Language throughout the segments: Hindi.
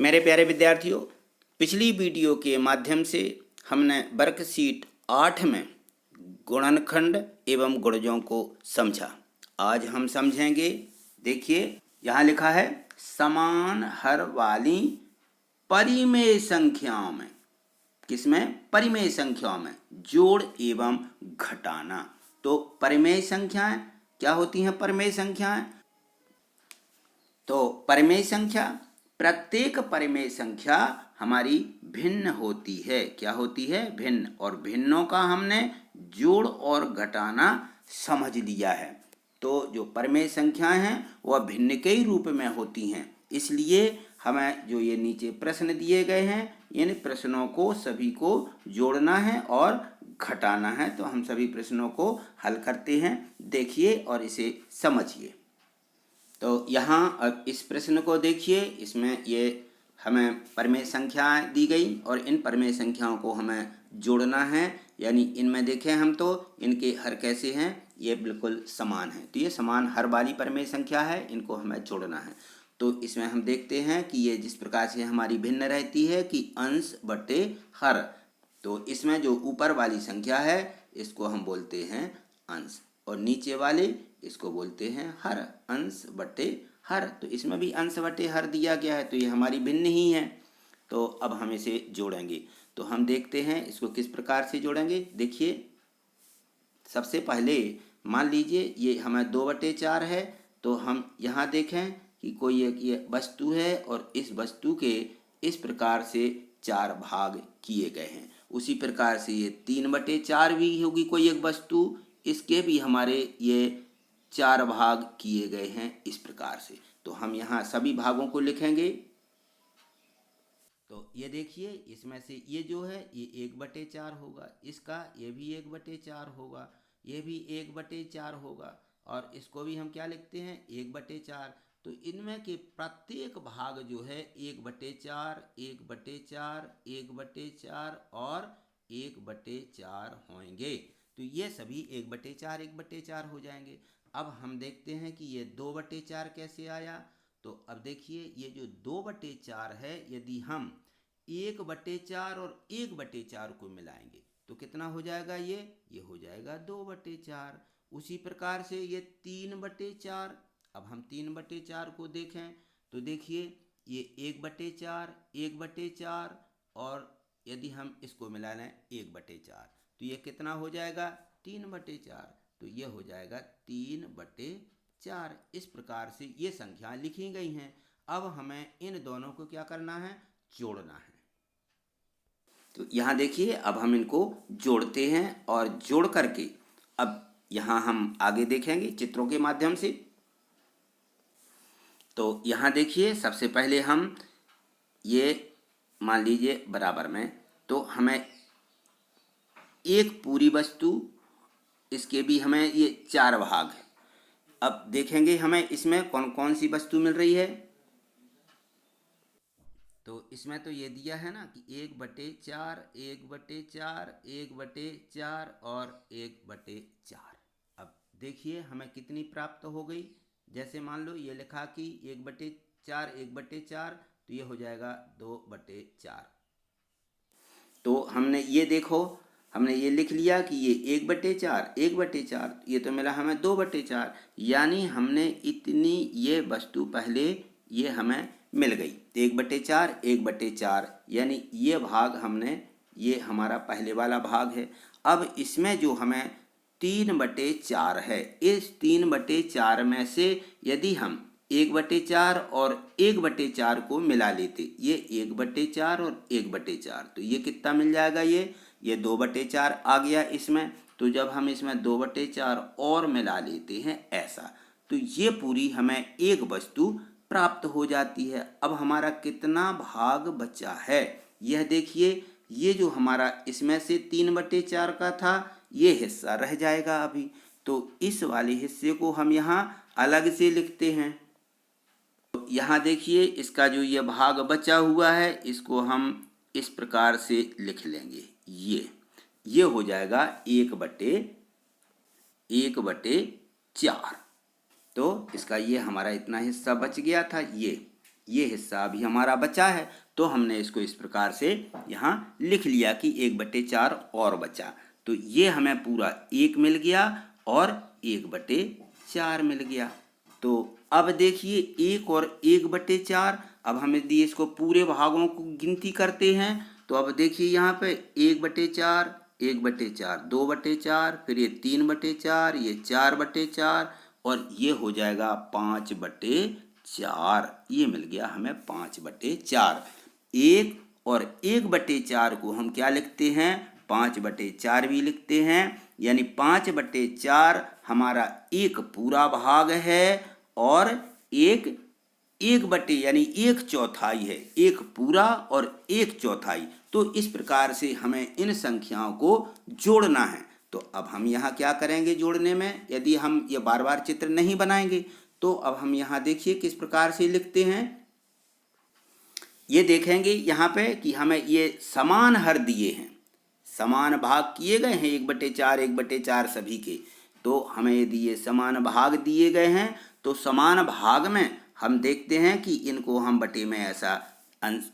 मेरे प्यारे विद्यार्थियों, पिछली वीडियो के माध्यम से हमने वर्कशीट 8 में गुणनखंड एवं गुणजों को समझा। आज हम समझेंगे। देखिए, यहाँ लिखा है समान हर वाली परिमेय संख्याओं में। किसमें? परिमेय संख्याओं में जोड़ एवं घटाना। तो परिमेय संख्याएं क्या होती हैं? परिमेय संख्याएं तो परिमेय संख्या, प्रत्येक परिमेय संख्या हमारी भिन्न होती है। क्या होती है? भिन्न। और भिन्नों का हमने जोड़ और घटाना समझ लिया है। तो जो परिमेय संख्याएं हैं वह भिन्न के ही रूप में होती हैं। इसलिए हमें जो ये नीचे प्रश्न दिए गए हैं, इन प्रश्नों को सभी को जोड़ना है और घटाना है। तो हम सभी प्रश्नों को हल करते हैं। देखिए और इसे समझिए। तो यहाँ अब इस प्रश्न को देखिए। इसमें ये हमें परिमेय संख्याएं दी गई और इन परिमेय संख्याओं को हमें जोड़ना है। यानी इनमें देखें हम तो इनके हर कैसे हैं? ये बिल्कुल समान है। तो ये समान हर वाली परिमेय संख्या है, इनको हमें जोड़ना है। तो इसमें हम देखते हैं कि ये जिस प्रकार से हमारी भिन्न रहती है कि अंश बटे हर। तो इसमें जो ऊपर वाली संख्या है इसको हम बोलते हैं अंश, और नीचे वाले इसको बोलते हैं हर। अंश बटे हर। तो इसमें भी अंश बटे हर दिया गया है, तो ये हमारी भिन्न ही है। तो अब हम इसे जोड़ेंगे। तो हम देखते हैं इसको किस प्रकार से जोड़ेंगे। देखिए, सबसे पहले मान लीजिए ये हमें 2/4 है। तो हम यहाँ देखें कि कोई एक ये वस्तु है और इस वस्तु के इस प्रकार से 4 भाग किए गए हैं। उसी प्रकार से ये 3/4 भी होगी कोई एक वस्तु, इसके भी हमारे ये 4 भाग किए गए हैं इस प्रकार से। तो हम यहाँ सभी भागों को लिखेंगे। तो ये देखिए, इसमें से ये जो है ये 1/4 होगा, इसका ये भी 1/4 होगा, ये भी 1/4 होगा, और इसको भी हम क्या लिखते हैं? 1/4। तो इनमें के प्रत्येक भाग जो है 1/4, 1/4, 1/4 और 1/4 होंगे। तो ये सभी 1/4, 1/4 हो जाएंगे। अब हम देखते हैं कि ये 2/4 कैसे आया। तो अब देखिए, ये जो 2/4 है, यदि हम 1/4 और 1/4 को मिलाएंगे तो कितना हो जाएगा? ये हो जाएगा 2/4। उसी प्रकार से ये 3/4। अब हम 3/4 को देखें तो देखिए, ये 1/4, 1/4, और यदि हम इसको मिला लें 1/4 तो ये कितना हो जाएगा? 3/4। तो ये हो जाएगा 3/4। इस प्रकार से ये संख्या लिखी गई हैं। अब हमें इन दोनों को क्या करना है? जोड़ना है। तो यहाँ देखिए, अब हम इनको जोड़ते हैं और जोड़ करके अब यहाँ हम आगे देखेंगे चित्रों के माध्यम से। तो यहाँ देखिए, सबसे पहले हम ये मान लीजिए बराबर में, तो हमें एक पूरी वस्तु, इसके भी हमें ये 4 भाग है। अब देखेंगे हमें इसमें कौन कौन सी वस्तु मिल रही है। तो इसमें तो ये दिया है ना कि 1/4, 1/4, 1/4 और 1/4। अब देखिए हमें कितनी प्राप्त हो गई। जैसे मान लो ये लिखा कि 1/4, 1/4, तो ये हो जाएगा 2/4। तो हमने ये देखो, हमने ये लिख लिया कि ये 1/4, 1/4, ये तो मिला हमें 2/4। यानी हमने इतनी ये वस्तु पहले ये हमें मिल गई। 1/4, 1/4, यानी ये भाग हमने, ये हमारा पहले वाला भाग है। अब इसमें जो हमें 3/4 है, इस 3/4 में से यदि हम 1/4 और 1/4 को मिला लेते, ये 1/4 और 1/4, तो ये कितना मिल जाएगा? ये 2/4 आ गया इसमें। तो जब हम इसमें 2/4 और मिला लेते हैं ऐसा, तो ये पूरी हमें एक वस्तु प्राप्त हो जाती है। अब हमारा कितना भाग बचा है यह देखिए। ये जो हमारा इसमें से 3/4 का था, ये हिस्सा रह जाएगा अभी। तो इस वाले हिस्से को हम यहाँ अलग से लिखते हैं। तो यहाँ देखिए, इसका जो ये भाग बचा हुआ है इसको हम इस प्रकार से लिख लेंगे। ये हो जाएगा 1/4। तो इसका ये हमारा इतना हिस्सा बच गया था। ये ये हिस्सा अभी हमारा बचा है, तो हमने इसको इस प्रकार से यहाँ लिख लिया कि 1/4 और बचा। तो ये हमें पूरा 1 मिल गया और 1/4 मिल गया। तो अब देखिए 1 और 1/4, अब हमें यदि इसको पूरे भागों को गिनती करते हैं तो अब देखिए यहाँ पे 1/4, 1/4, 2/4, फिर ये 3/4, ये 4/4 और ये हो जाएगा 5/4। ये मिल गया हमें 5/4। 1 और 1/4 को हम क्या लिखते हैं, 5/4 भी लिखते हैं। यानी 5/4 हमारा एक पूरा भाग है और एक यानी 1/4 है। एक पूरा और 1/4। तो इस प्रकार से हमें इन संख्याओं को जोड़ना है। तो अब हम यहाँ क्या करेंगे जोड़ने में, यदि हम ये बार बार चित्र नहीं बनाएंगे तो अब हम यहाँ देखिए किस प्रकार से लिखते हैं। ये देखेंगे यहाँ पे कि हमें ये समान हर दिए हैं, समान भाग किए गए हैं 1/4 1/4 सभी के। तो हमें यदि ये समान भाग दिए गए हैं तो समान भाग में हम देखते हैं कि इनको हम बटे में ऐसा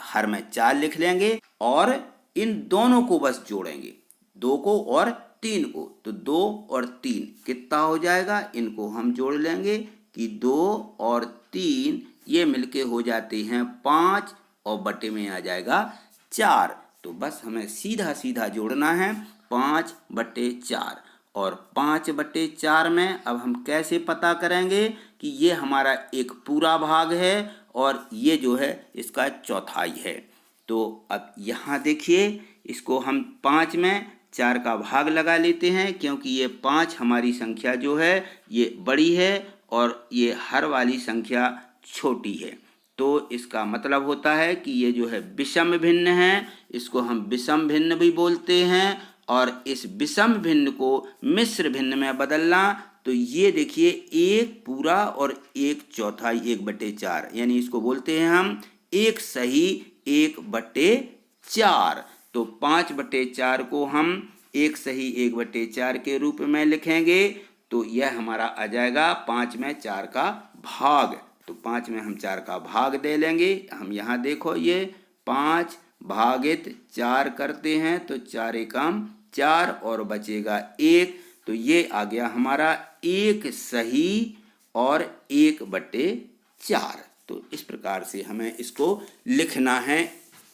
हर में 4 लिख लेंगे और इन दोनों को बस जोड़ेंगे, 2 को और 3 को। तो 2 और 3 कितना हो जाएगा, इनको हम जोड़ लेंगे कि 2 और 3 ये मिलके हो जाते हैं 5 और बटे में आ जाएगा 4। तो बस हमें सीधा सीधा जोड़ना है 5/4 और 5/4 में अब हम कैसे पता करेंगे कि ये हमारा एक पूरा भाग है और ये जो है इसका चौथाई है। तो अब यहाँ देखिए इसको हम 5 में 4 का भाग लगा लेते हैं, क्योंकि ये 5 हमारी संख्या जो है ये बड़ी है और ये हर वाली संख्या छोटी है। तो इसका मतलब होता है कि ये जो है विषम भिन्न है, इसको हम विषम भिन्न भी बोलते हैं। और इस विषम भिन्न को मिश्र भिन्न में बदलना, तो ये देखिए एक पूरा और एक चौथाई 1/4, यानी इसको बोलते हैं हम एक सही 1/4। तो 5/4 को हम एक सही 1/4 के रूप में लिखेंगे। तो यह हमारा आ जाएगा 5 में 4 का भाग। तो 5 में हम 4 का भाग दे लेंगे। हम यहाँ देखो ये 5 भागित 4 करते हैं तो 4 एकम 4 और बचेगा 1। तो ये आ गया हमारा एक सही और 1/4। तो इस प्रकार से हमें इसको लिखना है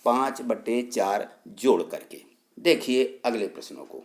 5/4 जोड़ करके। देखिए अगले प्रश्नों को।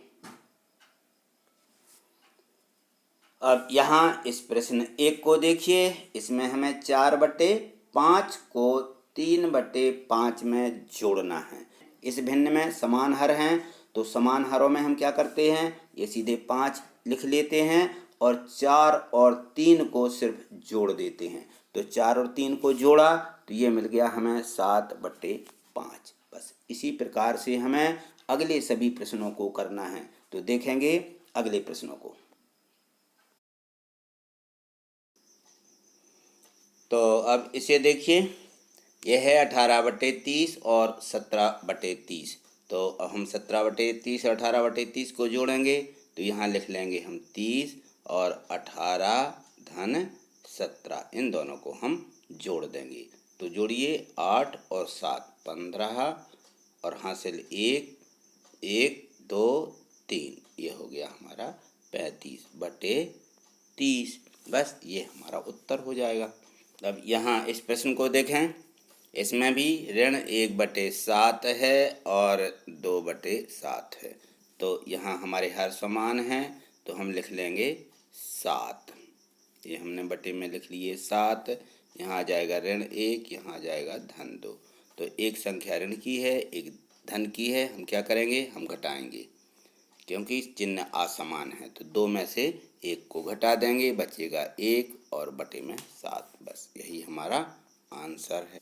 अब यहाँ इस प्रश्न 1 को देखिए, इसमें हमें 4/5 को 3/5 में जोड़ना है। इस भिन्न में समान हर हैं, तो समान हरों में हम क्या करते हैं, ये सीधे 5 लिख लेते हैं और 4 और 3 को सिर्फ जोड़ देते हैं। तो 4 और 3 को जोड़ा तो ये मिल गया हमें 7/5। बस इसी प्रकार से हमें अगले सभी प्रश्नों को करना है। तो देखेंगे अगले प्रश्नों को। तो अब इसे देखिए, यह है 18/30 और 17/30। तो अब हम 17/30 और 18/30 को जोड़ेंगे तो यहाँ लिख लेंगे हम 30 और 18 धन 17, इन दोनों को हम जोड़ देंगे। तो जोड़िए 8 और 7 15 और हासिल 1 1 2 3, ये हो गया हमारा 35/30। बस ये हमारा उत्तर हो जाएगा। अब यहाँ इस प्रश्न को देखें, इसमें भी ऋण 1/7 है और 2/7 है। तो यहाँ हमारे हर समान हैं तो हम लिख लेंगे 7। ये हमने बटे में लिख लिए 7। यहाँ आ जाएगा ऋण 1, यहाँ आ जाएगा धन 2। तो एक संख्या ऋण की है, एक धन की है। हम क्या करेंगे, हम घटाएंगे, क्योंकि चिन्ह असमान है। तो 2 में से 1 को घटा देंगे, बचेगा 1 और बटे में 7। बस यही हमारा आंसर है।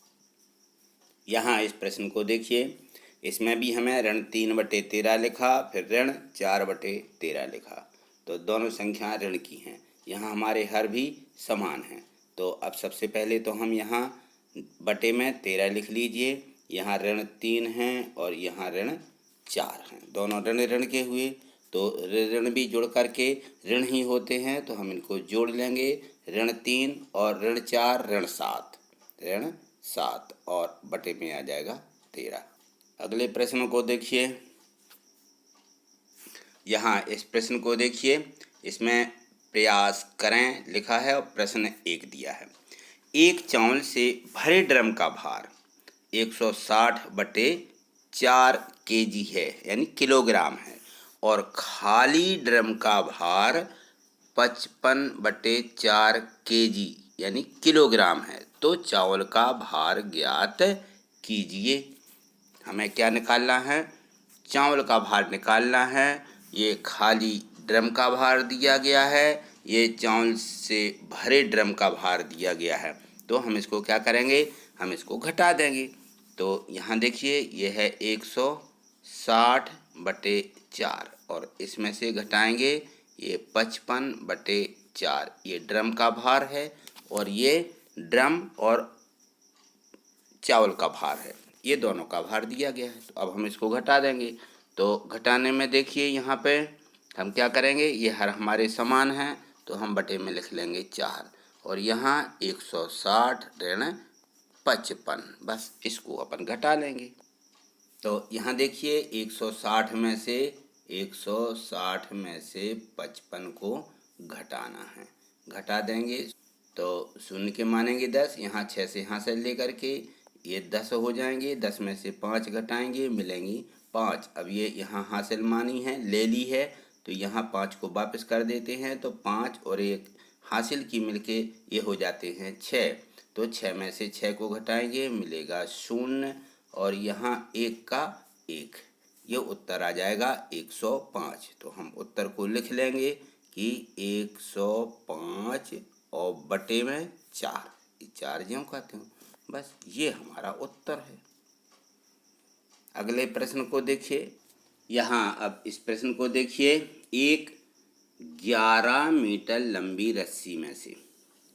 यहाँ इस प्रश्न को देखिए, इसमें भी हमें ऋण 3/13 लिखा, फिर ऋण 4/13 लिखा। तो दोनों संख्या ऋण की हैं। यहाँ हमारे हर भी समान हैं। तो अब सबसे पहले तो हम यहाँ बटे में 13 लिख लीजिए। यहाँ ऋण 3 हैं और यहाँ ऋण 4 हैं। दोनों ऋण ऋण के हुए, तो ऋण भी जुड़ करके ऋण ही होते हैं। तो हम इनको जोड़ लेंगे, ऋण 3 और ऋण 4 ऋण 7, ऋण 7 और बटे में आ जाएगा 13। अगले प्रश्न को देखिए। यहाँ इस प्रश्न को देखिए, इसमें प्रयास करें लिखा है और प्रश्न 1 दिया है। एक चावल से भरे ड्रम का भार 160/4 kg है, यानी किलोग्राम है, और खाली ड्रम का भार 55/4 kg यानी किलोग्राम है। तो चावल का भार ज्ञात कीजिए। हमें क्या निकालना है? चावल का भार निकालना है। ये खाली ड्रम का भार दिया गया है, ये चावल से भरे ड्रम का भार दिया गया है। तो हम इसको क्या करेंगे? हम इसको घटा देंगे। तो यहाँ देखिए, ये है 160/4 और इसमें से घटाएंगे ये 55/4। ये ड्रम का भार है और ये ड्रम और चावल का भार है। ये दोनों का भार दिया गया है। तो अब हम इसको घटा देंगे। तो घटाने में देखिए, यहाँ पे हम क्या करेंगे? ये हर हमारे समान हैं, तो हम बटे में लिख लेंगे 4 और यहाँ 160 ऋण 55, बस इसको अपन घटा लेंगे। तो यहाँ देखिए, 160 में से 55 को घटाना है। घटा देंगे तो शून्य के मानेंगे 10, यहाँ 6 से यहाँ से लेकर के ये 10 हो जाएंगे। 10 में से 5 घटाएंगे, मिलेंगी 5। अब ये यहाँ हासिल मानी है, ले ली है, तो यहाँ 5 को वापस कर देते हैं। तो 5 और 1 हासिल की मिलके ये हो जाते हैं 6। तो 6 में से 6 को घटाएंगे, मिलेगा 0 और यहाँ 1 का 1, ये उत्तर आ जाएगा 105। तो हम उत्तर को लिख लेंगे कि 105 और बटे में 4, 4 ज्यों कहते हैं। बस ये हमारा उत्तर है। अगले प्रश्न को देखिए। यहाँ अब इस प्रश्न को देखिए। एक 11 मीटर लंबी रस्सी में से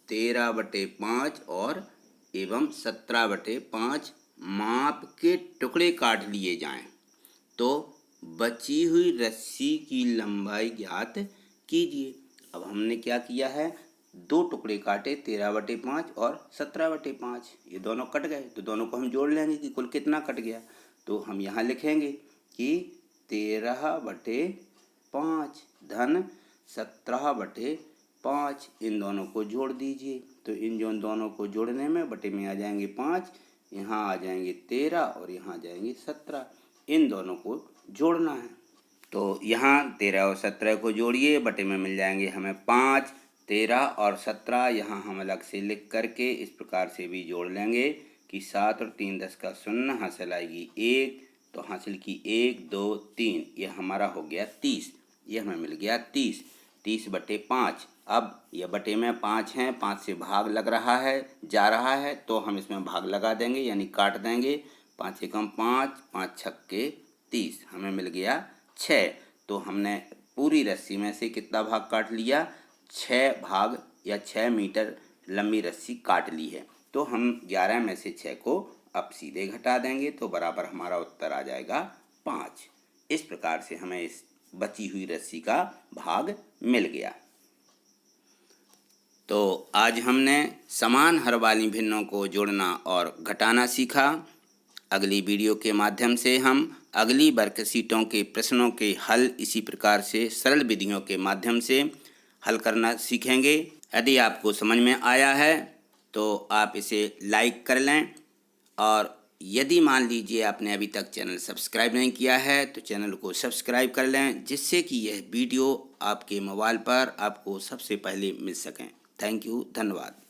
13/5 और एवं 17/5 माप के टुकड़े काट लिए जाएं, तो बची हुई रस्सी की लंबाई ज्ञात कीजिए। अब हमने क्या किया है? 2 टुकड़े काटे, 13/5 और 17/5। ये दोनों कट गए, तो दोनों को हम जोड़ लेंगे कि कुल कितना कट गया। तो हम यहाँ लिखेंगे कि 13/5 धन 17/5, इन दोनों को जोड़ दीजिए। तो इन दोनों को जोड़ने में बटे में आ जाएंगे 5, यहाँ आ जाएंगे 13 और यहाँ आ जाएंगे 17। इन दोनों को जोड़ना है। तो यहाँ 13 और 17 को जोड़िए, बटे में मिल जाएंगे हमें 5। 13 और 17 यहाँ हम अलग से लिख करके इस प्रकार से भी जोड़ लेंगे कि 7 और 3 10 का 0, हासिल आएगी 1, तो हासिल की 1 2 3, ये हमारा हो गया 30। ये हमें मिल गया 30। 30/5। अब ये बटे में 5 हैं, 5 से भाग लग रहा है, जा रहा है, तो हम इसमें भाग लगा देंगे यानी काट देंगे। 5 से कम 5, 5 छक्के 30, हमें मिल गया 6। तो हमने पूरी रस्सी में से कितना भाग काट लिया? 6 भाग या 6 मीटर लंबी रस्सी काट ली है। तो हम 11 में से 6 को अब सीधे घटा देंगे, तो बराबर हमारा उत्तर आ जाएगा 5। इस प्रकार से हमें इस बची हुई रस्सी का भाग मिल गया। तो आज हमने समान हर वाली भिन्नों को जोड़ना और घटाना सीखा। अगली वीडियो के माध्यम से हम अगली वर्कशीटों के प्रश्नों के हल इसी प्रकार से सरल विधियों के माध्यम से हल करना सीखेंगे। यदि आपको समझ में आया है तो आप इसे लाइक कर लें, और यदि मान लीजिए आपने अभी तक चैनल सब्सक्राइब नहीं किया है तो चैनल को सब्सक्राइब कर लें, जिससे कि यह वीडियो आपके मोबाइल पर आपको सबसे पहले मिल सकें। थैंक यू, धन्यवाद।